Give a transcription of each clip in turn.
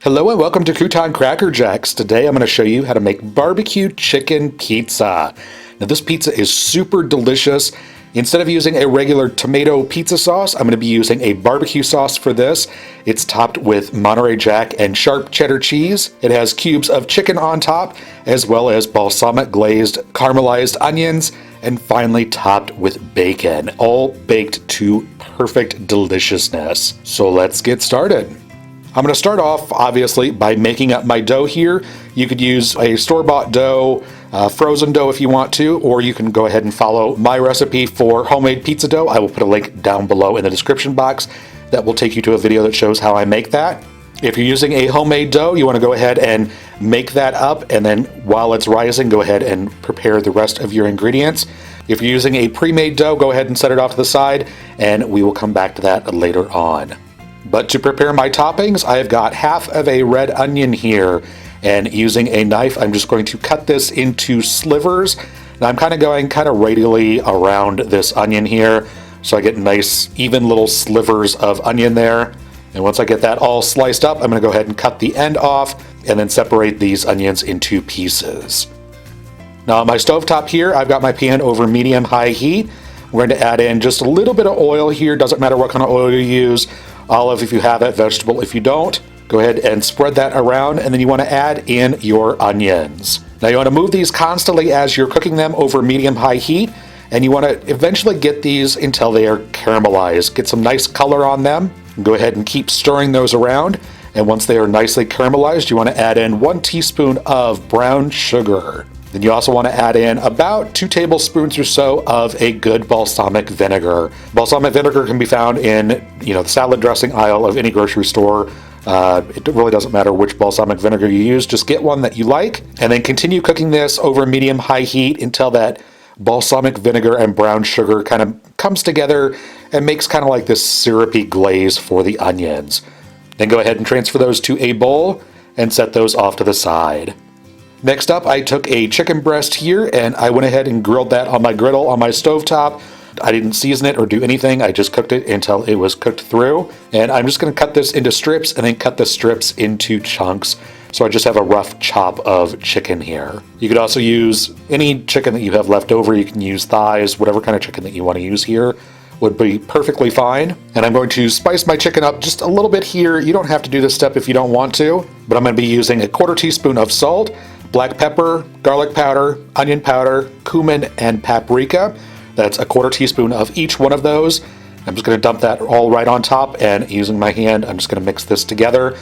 Hello and welcome to Crouton Cracker Jacks. Today I'm going to show you how to make barbecue chicken pizza. Now this pizza is super delicious. Instead of using a regular tomato pizza sauce, I'm going to be using a barbecue sauce for this. It's topped with Monterey Jack and sharp cheddar cheese. It has cubes of chicken on top, as well as balsamic glazed caramelized onions, and finally topped with bacon, all baked to perfect deliciousness. So let's get started. I'm going to start off, obviously, by making up my dough here. You could use a store-bought dough, frozen dough if you want to, or you can go ahead and follow my recipe for homemade pizza dough. I will put a link down below in the description box that will take you to a video that shows how I make that. If you're using a homemade dough, you want to go ahead and make that up, and then while it's rising, go ahead and prepare the rest of your ingredients. If you're using a pre-made dough, go ahead and set it off to the side, and we will come back to that later on. But to prepare my toppings, I have got half of a red onion here, and using a knife, I'm just going to cut this into slivers. Now I'm kind of going radially around this onion here, so I get nice, even little slivers of onion there. And once I get that all sliced up, I'm going to go ahead and cut the end off, and then separate these onions into pieces. Now on my stovetop here, I've got my pan over medium-high heat. We're going to add in just a little bit of oil here, doesn't matter what kind of oil you use. Olive if you have it, vegetable if you don't. Go ahead and spread that around, and then you want to add in your onions. Now you want to move these constantly as you're cooking them over medium-high heat, and you want to eventually get these until they are caramelized. Get some nice color on them. Go ahead and keep stirring those around, and once they are nicely caramelized, you want to add in 1 teaspoon of brown sugar. Then you also want to add in about 2 tablespoons or so of a good balsamic vinegar. Balsamic vinegar can be found in, the salad dressing aisle of any grocery store. It really doesn't matter which balsamic vinegar you use, just get one that you like, and then continue cooking this over medium-high heat until that balsamic vinegar and brown sugar kind of comes together and makes kind of like this syrupy glaze for the onions. Then go ahead and transfer those to a bowl and set those off to the side. Next up, I took a chicken breast here and I went ahead and grilled that on my griddle on my stovetop. I didn't season it or do anything. I just cooked it until it was cooked through. And I'm just going to cut this into strips and then cut the strips into chunks. So I just have a rough chop of chicken here. You could also use any chicken that you have left over. You can use thighs, whatever kind of chicken that you want to use here would be perfectly fine. And I'm going to spice my chicken up just a little bit here. You don't have to do this step if you don't want to, but I'm going to be using a 1/4 teaspoon of salt, black pepper, garlic powder, onion powder, cumin, and paprika. That's a 1/4 teaspoon of each one of those. I'm just going to dump that all right on top, and using my hand, I'm just going to mix this together.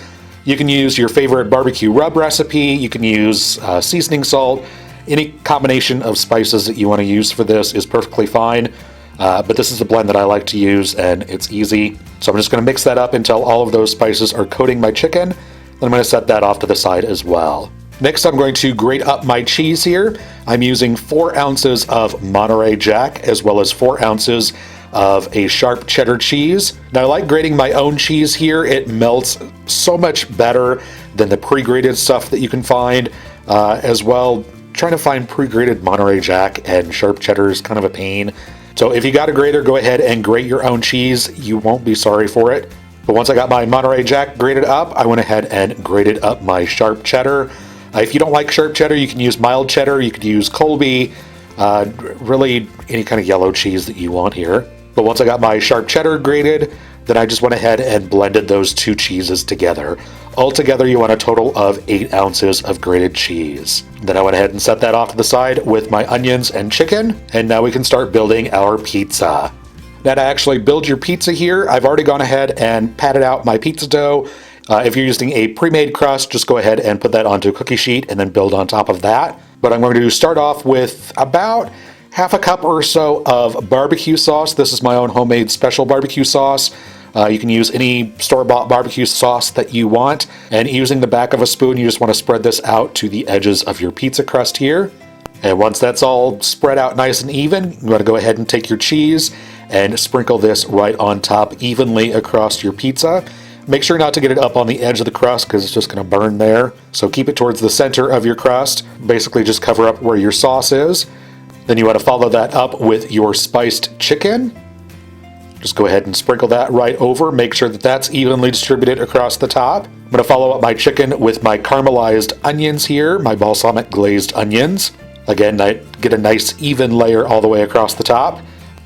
You can use your favorite barbecue rub recipe. You can use seasoning salt. Any combination of spices that you want to use for this is perfectly fine. But this is the blend that I like to use, and it's easy. So I'm just going to mix that up until all of those spices are coating my chicken. Then I'm going to set that off to the side as well. Next, I'm going to grate up my cheese here. I'm using 4 ounces of Monterey Jack, as well as 4 ounces of a sharp cheddar cheese. Now, I like grating my own cheese here. It melts so much better than the pre-grated stuff that you can find. As well, trying to find pre-grated Monterey Jack and sharp cheddar is kind of a pain. So if you got a grater, go ahead and grate your own cheese. You won't be sorry for it. But once I got my Monterey Jack grated up, I went ahead and grated up my sharp cheddar. If you don't like sharp cheddar, you can use mild cheddar. You could use Colby, really any kind of yellow cheese that you want here. But once I got my sharp cheddar grated, then I just went ahead and blended those 2 cheeses together. Altogether, you want a total of 8 ounces of grated cheese. Then I went ahead and set that off to the side with my onions and chicken, and now we can start building our pizza. Now to actually build your pizza here, I've already gone ahead and patted out my pizza dough. If you're using a pre-made crust, just go ahead and put that onto a cookie sheet and then build on top of that. But I'm going to start off with about half a cup or so of barbecue sauce. This is my own homemade special barbecue sauce. You can use any store-bought barbecue sauce that you want. And using the back of a spoon, you just want to spread this out to the edges of your pizza crust here. And once that's all spread out nice and even, you want to go ahead and take your cheese and sprinkle this right on top evenly across your pizza. Make sure not to get it up on the edge of the crust because it's just going to burn there. So keep it towards the center of your crust. Basically just cover up where your sauce is. Then you want to follow that up with your spiced chicken. Just go ahead and sprinkle that right over. Make sure that that's evenly distributed across the top. going to follow up my chicken with my caramelized onions here, my balsamic glazed onions. Again, I get a nice even layer all the way across the top.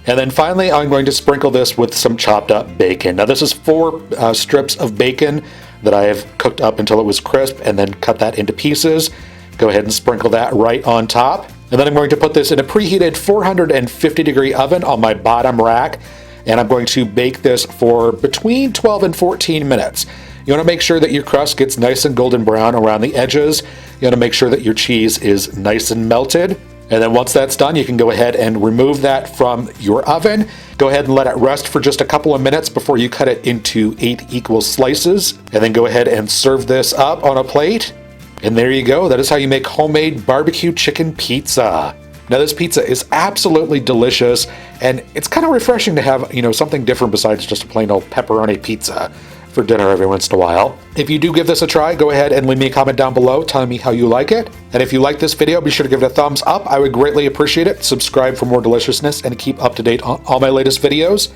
And then finally, I'm going to sprinkle this with some chopped up bacon. Now this is 4 strips of bacon that I have cooked up until it was crisp and then cut that into pieces. Go ahead and sprinkle that right on top. And then I'm going to put this in a preheated 450 degree oven on my bottom rack. And I'm going to bake this for between 12 and 14 minutes. You want to make sure that your crust gets nice and golden brown around the edges. You want to make sure that your cheese is nice and melted. And then once that's done, you can go ahead and remove that from your oven. Go ahead and let it rest for just a couple of minutes before you cut it into 8 equal slices. And then go ahead and serve this up on a plate. And there you go. That is how you make homemade barbecue chicken pizza. Now this pizza is absolutely delicious, and it's kind of refreshing to have, something different besides just a plain old pepperoni pizza for dinner every once in a while. If you do give this a try, go ahead and leave me a comment down below telling me how you like it. And if you like this video, be sure to give it a thumbs up. I would greatly appreciate it. Subscribe for more deliciousness and keep up to date on all my latest videos.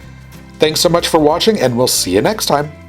Thanks so much for watching, and we'll see you next time.